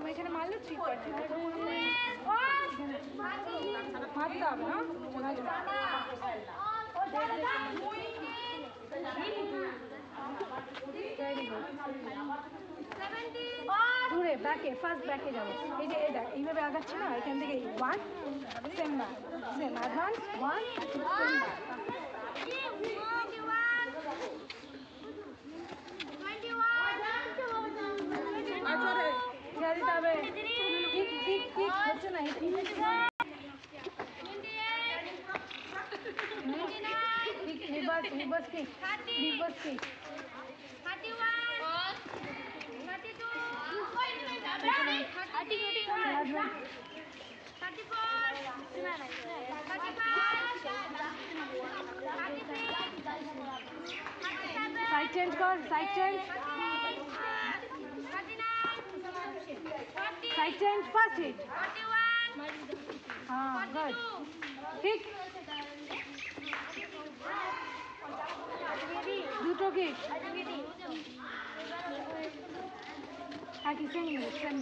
এখানে মারলে ঠিক আছে মারতে হবে না দূরে ব্যাকে ফার্স্ট ব্যাকে যাবো এই যে দেখ এইভাবে আগাচ্ছি না এখান থেকে one same back same advance one same back ছেড়ে দিতে হবে ঠিক ঠিক ঠিক হচ্ছে না ঠিক reverse reverse kick reverse kick side change कर side change side change first hit हाँ गुड ठीक दूसरा किक सेम